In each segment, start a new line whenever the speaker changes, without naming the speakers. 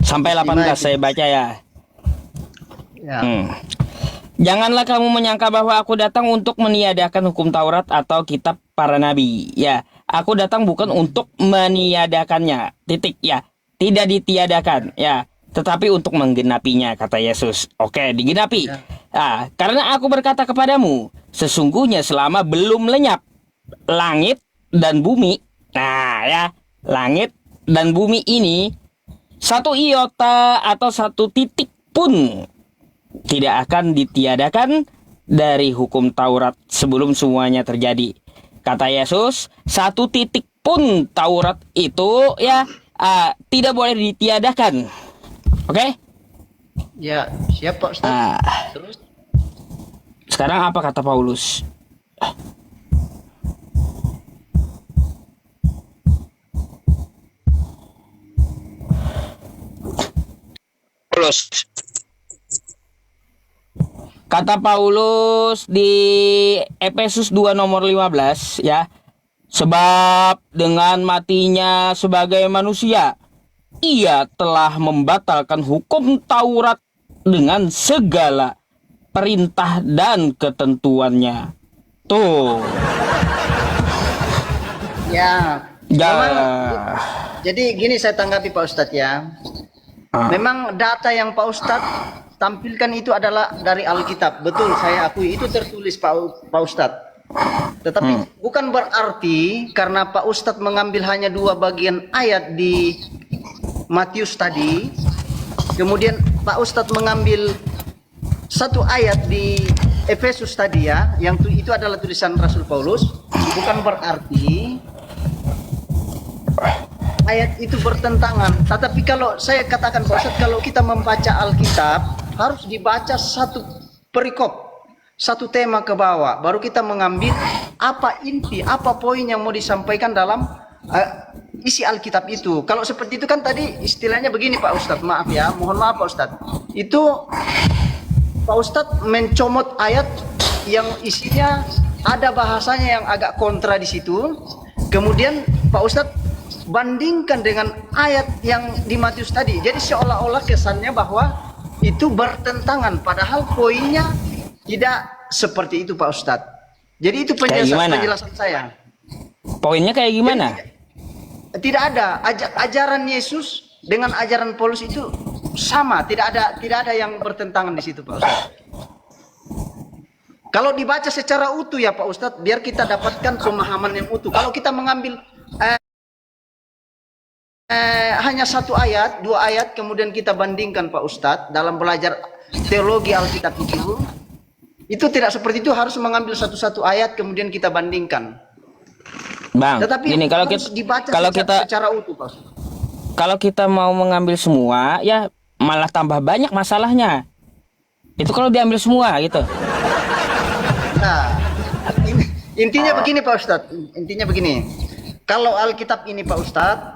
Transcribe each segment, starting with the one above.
Sampai 18 saya baca ya.
Ya.
Janganlah kamu menyangka bahwa aku datang untuk meniadakan hukum Taurat atau kitab para nabi. Ya, aku datang bukan untuk meniadakannya. Titik ya. Tidak ditiadakan ya, tetapi untuk menggenapinya, kata Yesus. Oke, digenapi.
Ya.
Karena aku berkata kepadamu, sesungguhnya selama belum lenyap langit dan bumi. Nah, ya, langit dan bumi ini satu iota atau satu titik pun tidak akan ditiadakan dari hukum Taurat sebelum semuanya terjadi. Kata Yesus, satu titik pun Taurat itu ya tidak boleh ditiadakan. Oke?
Ya, siap Pak Ustaz. Terus
Sekarang apa kata Paulus? Kata Paulus di Efesus 2 nomor 15 ya. Sebab dengan matinya sebagai manusia, ia telah membatalkan hukum Taurat dengan segala perintah dan ketentuannya. Tuh.
ya,
Ya.
memang jadi gini saya tanggapi Pak Ustadz ya. Memang data yang Pak Ustadz tampilkan itu adalah dari Alkitab. Betul, saya akui itu tertulis Pak Ustadz. Tetapi bukan berarti karena Pak Ustadz mengambil hanya 2 bagian ayat di Matius tadi, kemudian Pak Ustadz mengambil 1 ayat di Efesus tadi ya, yang itu adalah tulisan Rasul Paulus, bukan berarti ayat itu bertentangan. Tetapi kalau saya katakan Pak Ustadz, kalau kita membaca Alkitab harus dibaca satu perikop, satu tema ke bawah, baru kita mengambil apa inti, apa poin yang mau disampaikan dalam isi Alkitab itu. Kalau seperti itu kan tadi istilahnya begini Pak Ustadz, maaf ya, mohon maaf Pak Ustadz, itu Pak Ustadz mencomot ayat yang isinya ada bahasanya yang agak kontra di situ. Kemudian Pak Ustadz bandingkan dengan ayat yang di Matius tadi. Jadi seolah-olah kesannya bahwa itu bertentangan, padahal poinnya tidak seperti itu Pak Ustadz. Jadi itu penjelasan saya.
Poinnya kayak gimana?
Jadi, tidak ada ajaran Yesus dengan ajaran Paulus itu sama, tidak ada yang bertentangan di situ Pak Ustadz. Kalau dibaca secara utuh ya Pak Ustadz, biar kita dapatkan pemahaman yang utuh. Kalau kita mengambil hanya 1 ayat, 2 ayat, kemudian kita bandingkan Pak Ustadz dalam belajar teologi Alkitab itu tidak seperti itu, harus mengambil satu-satu ayat kemudian kita bandingkan.
Bang,
tetapi
gini, kalau kita
secara utuh Pak Ustadz.
Kalau kita mau mengambil semua, ya malah tambah banyak masalahnya. Itu kalau diambil semua gitu.
Nah, intinya begini Pak Ustadz. Intinya begini. Kalau Alkitab ini Pak Ustadz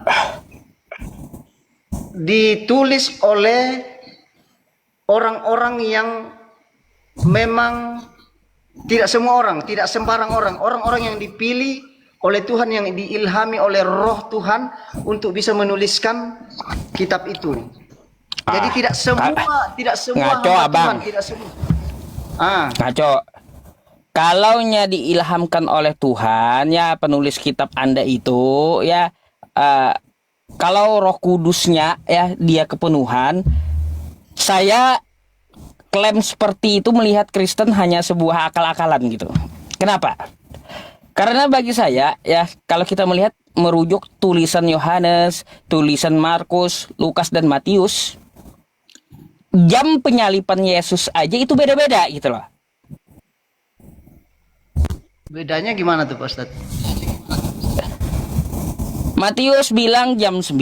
ditulis oleh orang-orang yang memang tidak semua orang, tidak sembarang orang. Orang-orang yang dipilih oleh Tuhan, yang diilhami oleh Roh Tuhan untuk bisa menuliskan kitab itu. Jadi tidak semua
ngaco
hamba
abang.
Tuhan, tidak semua.
Ngaco. Kalaunya diilhamkan oleh Tuhan, ya penulis kitab Anda itu ya kalau Roh Kudusnya ya dia kepenuhan, saya klaim seperti itu melihat Kristen hanya sebuah akal-akalan gitu. Kenapa? Karena bagi saya ya, kalau kita melihat merujuk tulisan Yohanes, tulisan Markus, Lukas dan Matius, jam penyalipan Yesus aja itu beda-beda gitu loh.
Bedanya gimana tuh Pak Ustadz?
Matius bilang jam 9,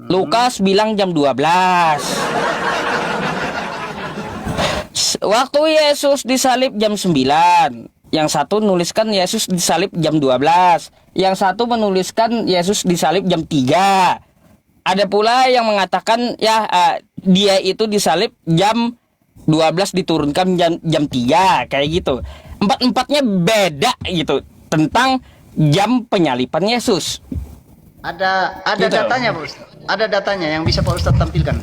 Lukas bilang jam 12. Waktu Yesus disalib jam 9, yang satu menuliskan Yesus disalib jam 12, yang satu menuliskan Yesus disalib jam 3. Ada pula yang mengatakan ya dia itu disalib jam 12 diturunkan jam 3, kayak gitu. Empat-empatnya beda gitu tentang jam penyalipan Yesus.
Ada
Gitu.
datanya, Pak Ustaz. Ada datanya yang bisa Pak Ustaz tampilkan.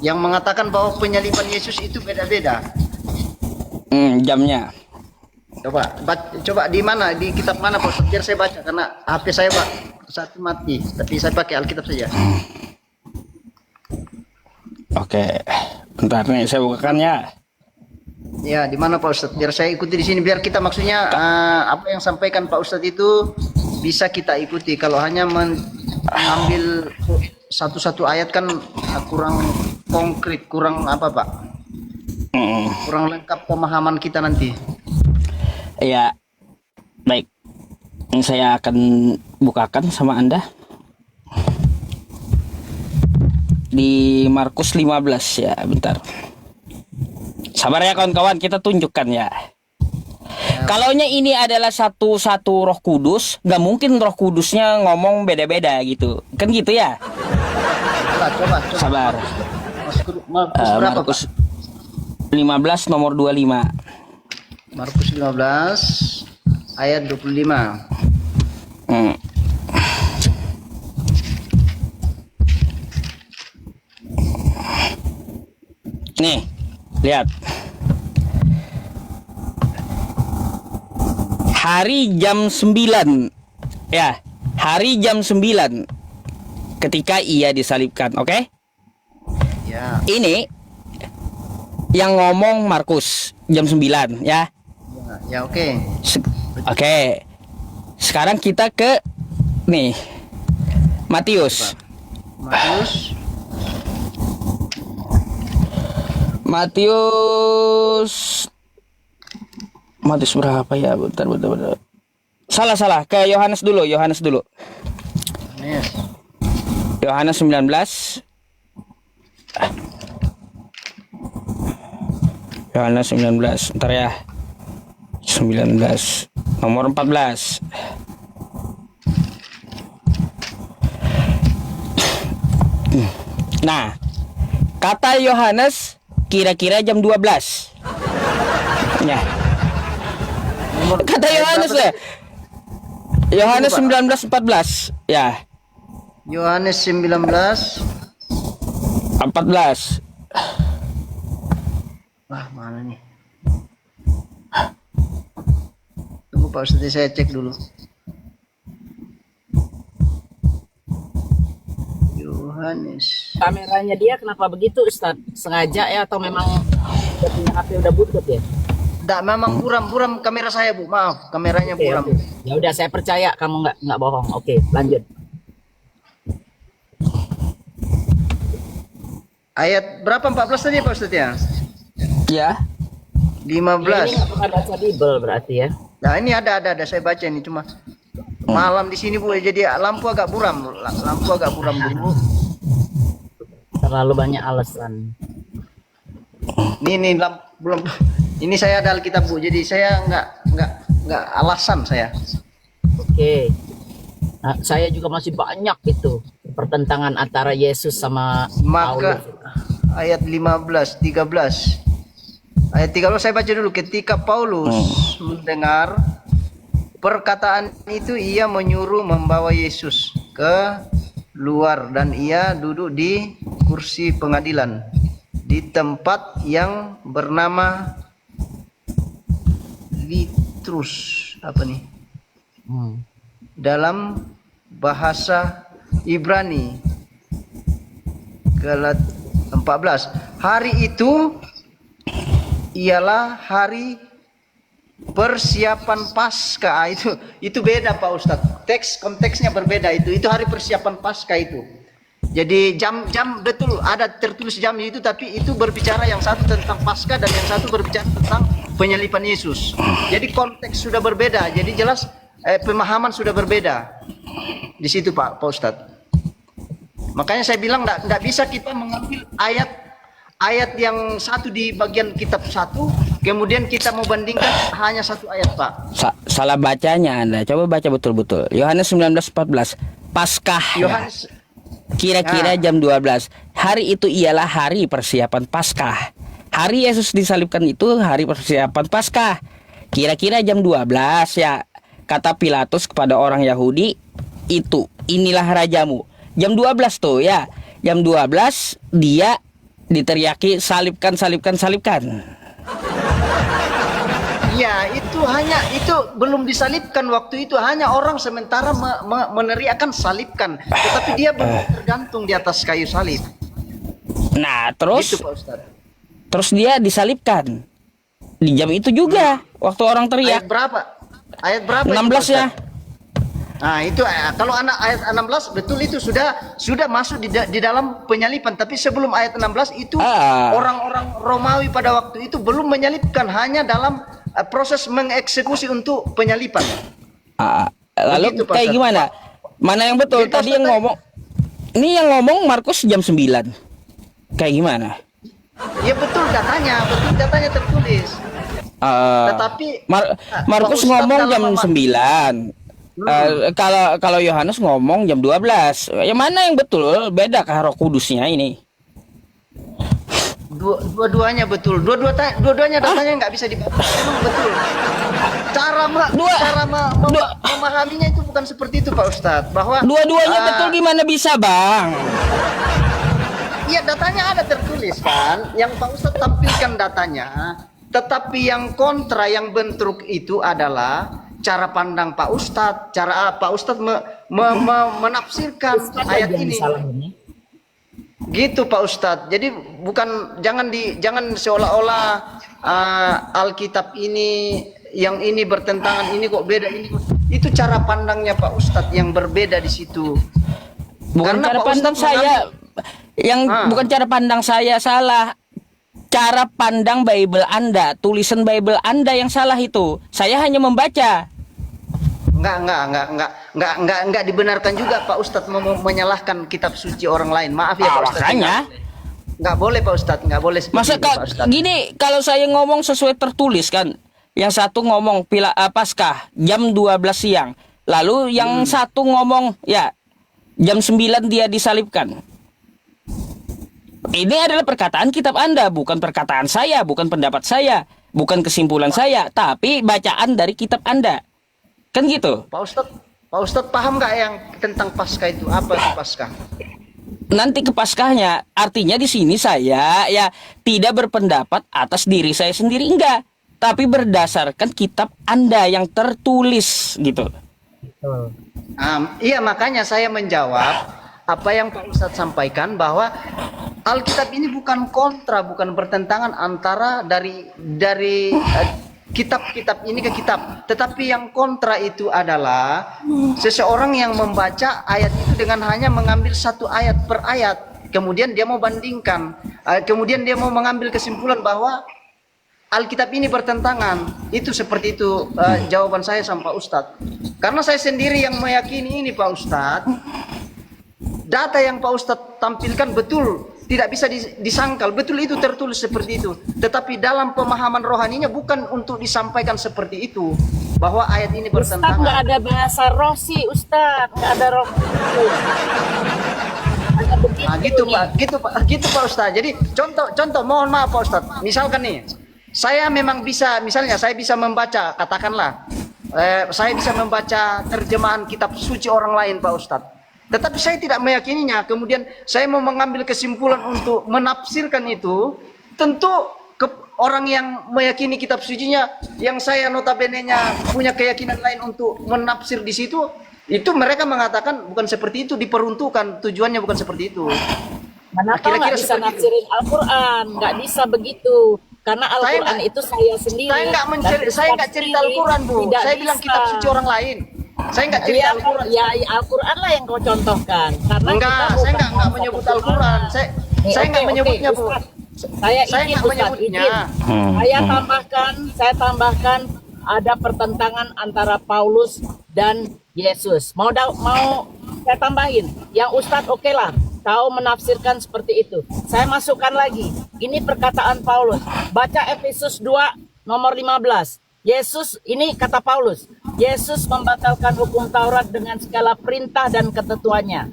Yang mengatakan bahwa penyaliban Yesus itu beda-beda.
Jamnya.
Coba di mana, di kitab mana Pak Ustaz? Biar saya baca karena HP saya Pak satu mati, tapi saya pakai Alkitab saja.
Oke. Bentar nih saya bukakan ya.
Ya, di mana Pak Ustadz? Biar saya ikuti di sini. Biar kita maksudnya apa yang sampaikan Pak Ustadz itu bisa kita ikuti. Kalau hanya mengambil satu-satu ayat kan kurang konkret, kurang apa Pak? Kurang lengkap pemahaman kita nanti.
Ya. Baik. Ini saya akan bukakan sama Anda. Di Markus 15 ya, bentar. Sabar ya kawan-kawan, kita tunjukkan ya. Kalaunya ini adalah satu Roh Kudus, gak mungkin Roh Kudusnya ngomong beda-beda gitu. Kan gitu ya?
Coba.
Sabar.
Markus berapa
Markus 15 nomor 25.
Markus 15 ayat 25.
Nih, lihat. Hari jam 9. Ya, hari jam 9 ketika ia disalibkan, oke?
Ya.
Ini yang ngomong Markus jam 9 ya.
Ya, oke.
Oke. Sekarang kita ke nih Matius. Matius berapa ya? Bentar. Salah. Ke Yohanes dulu.
Yes.
Yohanes 19. Yohanes 19. Ntar ya. 19 nomor 14. Nah, kata Yohanes kira-kira jam 12. Ya. Kata Yohanes ya. Yohanes 19:14. Ya.
Yohanes 19.
14.
Wah, mana nih? Tunggu Pak Ustadz, saya cek dulu. Yohanes.
Kameranya dia kenapa begitu Ustaz? Sengaja ya atau memang dia punya HP udah butut ya?
Enggak, memang buram kamera saya, Bu. Maaf, kameranya
Oke,
buram.
oke. Ya udah saya percaya kamu nggak bohong. Oke, lanjut.
Ayat berapa? 14 tadi Pak Ustadz ya?
Ya.
15.
Ini nggak pernah baca Bible berarti ya?
Nah, ini ada saya baca ini cuma malam di sini Bu, jadi lampu agak buram. Bu.
Terlalu banyak alasan.
Ini belum. Ini saya ada Alkitab Bu, jadi saya nggak alasan saya.
Oke. Nah, saya juga masih banyak itu pertentangan antara Yesus sama
Maka
Paulus.
ayat 13. Ayat 13 saya baca dulu. Ketika Paulus mendengar perkataan itu, ia menyuruh membawa Yesus ke luar dan ia duduk di kursi pengadilan di tempat yang bernama Litrus. Apa nih? Dalam bahasa Ibrani. Galat 14. Hari itu ialah hari persiapan Paskah. Itu beda Pak Ustadz. Konteksnya berbeda itu. Itu hari persiapan Paskah itu. Jadi jam betul ada tertulis jam itu, tapi itu berbicara yang satu tentang Paskah dan yang satu berbicara tentang penyaliban Yesus. Jadi konteks sudah berbeda. Jadi jelas pemahaman sudah berbeda di situ Pak Ustadz. Makanya saya bilang enggak bisa kita mengambil ayat yang satu di bagian kitab satu, kemudian kita mau bandingkan hanya satu ayat Pak.
Salah bacanya Anda. Coba baca betul-betul. Yohanes 19:14. Paskah.
Yohanes
Kira-kira jam 12. Hari itu ialah hari persiapan Paskah. Hari Yesus disalibkan itu hari persiapan Paskah. Kira-kira jam 12 ya. kata Pilatus kepada orang Yahudi, inilah rajamu. Jam 12 tuh ya. Jam 12 dia diteriaki salibkan, salibkan, salibkan.
Ya, itu belum disalibkan waktu itu, hanya orang sementara meneriakan salibkan, tetapi dia belum tergantung di atas kayu salib.
Nah, terus
Gitu Pak Ustadz.
terus dia disalibkan. Di jam itu juga waktu orang teriak.
Ayat berapa? Ayat berapa?
16
itu, Pak
ya.
Ustadz? Nah, itu kalau anak ayat 16 betul itu sudah masuk di dalam penyalipan, tapi sebelum ayat 16 itu orang-orang Romawi pada waktu itu belum menyalibkan, hanya dalam proses mengeksekusi untuk penyalipan.
Lalu
Begitu, Pak
kayak
Ustadz.
gimana? Mana yang betul?
Jadi, Pak
Tadi yang
Ustadz,
ngomong, ini yang ngomong Markus jam 9. Kayak gimana?
Ya betul datanya tertulis. Tetapi
Markus
Pak Ustadz
ngomong jam
dalam
9. Kalau Yohanes ngomong jam 12. Yang mana yang betul? Beda kah Roh Kudusnya ini?
Dua-duanya betul. Dua-duanya datanya nggak bisa dibaca. Memang betul. Cara memahaminya itu bukan seperti itu Pak Ustadz. Bahwa
Dua-duanya betul gimana bisa, Bang?
iya datanya ada tertulis kan. Yang Pak Ustadz tampilkan datanya. Tetapi yang kontra, yang bentrok itu adalah cara pandang Pak Ustadz. Cara Pak Ustadz menafsirkan ayat ini. Gitu Pak Ustadz. Jadi jangan seolah-olah Alkitab ini yang ini bertentangan, ini kok beda ini. Itu cara pandangnya Pak Ustadz yang berbeda di situ.
Bukan
Karena
cara
Pak
pandang
Ustadz
saya. Bukan cara pandang saya salah. Cara pandang Bible Anda, tulisan Bible Anda yang salah itu. Saya hanya membaca.
Enggak dibenarkan juga Pak Ustadz menyalahkan kitab suci orang lain. Maaf ya Pak Ustadz.
Makanya
Enggak boleh Pak Ustadz, enggak boleh seperti
masa
itu, Pak Ustadz.
gini, kalau saya ngomong sesuai tertulis kan. Yang satu ngomong Paskah jam 12 siang. Lalu yang satu ngomong ya jam 9 dia disalibkan. Ini adalah perkataan kitab Anda, bukan perkataan saya, bukan pendapat saya, bukan kesimpulan saya, tapi bacaan dari kitab Anda. Kan gitu.
Pak Ustadz paham nggak yang tentang Paskah itu? Apa itu Paskah?
Nanti ke Paskahnya, artinya di sini saya ya tidak berpendapat atas diri saya sendiri, enggak, tapi berdasarkan kitab Anda yang tertulis gitu.
Iya, makanya saya menjawab apa yang Pak Ustadz sampaikan, bahwa Alkitab ini bukan kontra, bukan bertentangan antara dari kitab-kitab ini ke kitab. Tetapi yang kontra itu adalah seseorang yang membaca ayat itu dengan hanya mengambil satu ayat per ayat. Kemudian dia mau bandingkan. Kemudian dia mau mengambil kesimpulan bahwa Alkitab ini bertentangan. Itu seperti itu jawaban saya sama Pak Ustadz. Karena saya sendiri yang meyakini ini Pak Ustadz. Data yang Pak Ustadz tampilkan betul, tidak bisa disangkal, betul itu tertulis seperti itu. Tetapi dalam pemahaman rohaninya bukan untuk disampaikan seperti itu, bahwa ayat ini bertentangan.
Ustadz nggak ada bahasa roh sih, Ustadz nggak ada roh.
Gitu Pak Ustadz. Jadi contoh, mohon maaf Pak Ustadz. Misalkan nih, saya memang bisa, misalnya saya bisa membaca, katakanlah, saya bisa membaca terjemahan kitab suci orang lain Pak Ustadz. Tetapi saya tidak meyakininya. Kemudian saya mau mengambil kesimpulan untuk menafsirkan itu. Tentu orang yang meyakini kitab sucinya, yang saya notabene-nya punya keyakinan lain untuk menafsir di situ, itu mereka mengatakan bukan seperti itu, diperuntukkan, tujuannya bukan seperti itu.
Kenapa nggak bisa nafsirin Al-Quran? Nggak bisa begitu. Karena Al-Quran itu saya sendiri.
Saya nggak cerita Al-Quran, Bu. Saya bilang kitab suci orang lain. Saya nggak cerita Al-Quran.
Ya Al-Quran lah yang kau contohkan. Karena
saya nggak menyebut Al-Quran. Saya nggak menyebutnya, Bu.
Saya nggak menyebutnya. Saya tambahkan ada pertentangan antara Paulus dan Yesus. Mau saya tambahin. Yang Ustadz oke lah, kau menafsirkan seperti itu. Saya masukkan lagi. Ini perkataan Paulus. Baca Efesus 2 nomor 15. Yesus, ini kata Paulus, Yesus membatalkan hukum Taurat dengan segala perintah dan ketentuannya.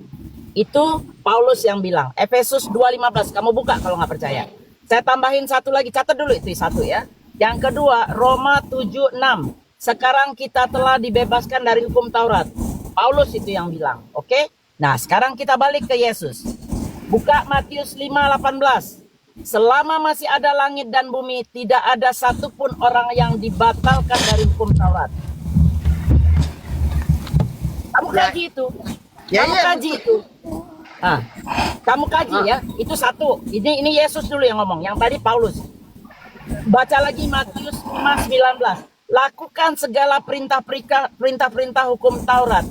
Itu Paulus yang bilang. Efesus 2:15, kamu buka kalau nggak percaya. Saya tambahin satu lagi, catat dulu itu satu ya. Yang kedua, Roma 7:6. sekarang kita telah dibebaskan dari hukum Taurat. Paulus itu yang bilang, oke? Nah, sekarang kita balik ke Yesus. Buka Matius 5:18. Selama masih ada langit dan bumi, tidak ada satupun orang yang dibatalkan dari hukum Taurat. Kamu kaji itu. Kamu kaji itu. Nah, kamu kaji ya. Itu satu. Ini Yesus dulu yang ngomong. Yang tadi Paulus. Baca lagi Matius 5:19. Lakukan segala perintah-perintah hukum Taurat.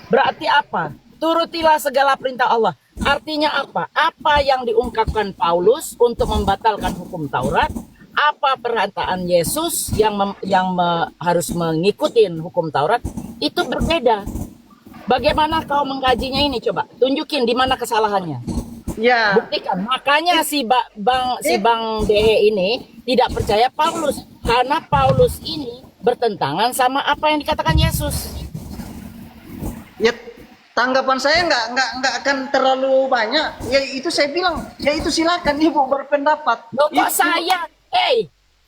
Berarti apa? Turutilah segala perintah Allah. Artinya apa? Apa yang diungkapkan Paulus untuk membatalkan hukum Taurat? Apa pernyataan Yesus yang harus mengikuti hukum Taurat? Itu berbeda. Bagaimana kau mengkajinya ini? Coba tunjukin di mana kesalahannya.
Ya.
Buktikan. Makanya si Bang Dehe ini tidak percaya Paulus karena Paulus ini bertentangan sama apa yang dikatakan Yesus.
Ya, tanggapan saya nggak akan terlalu banyak. Ya itu saya bilang, ya itu silakan Ibu berpendapat.
Loh, kok saya?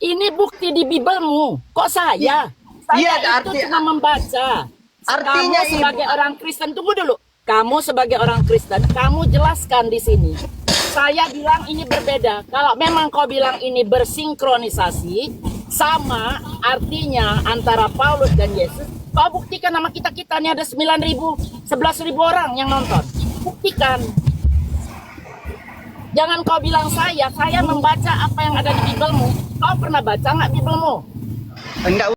Ini bukti di Bibelmu. Kok saya? Saya
Iya,
itu cuma membaca.
Artinya
Kamu sebagai orang Kristen, tunggu dulu. Kamu sebagai orang Kristen, kamu jelaskan di sini. Saya bilang ini berbeda. Kalau memang kau bilang ini bersinkronisasi, sama artinya antara Paulus dan Yesus, kau buktikan sama kita ini ada 9.000, 11.000 orang yang nonton. Buktikan. Jangan kau bilang saya membaca apa yang ada di Bibelmu. Kau pernah baca nggak Bibelmu?
Enggak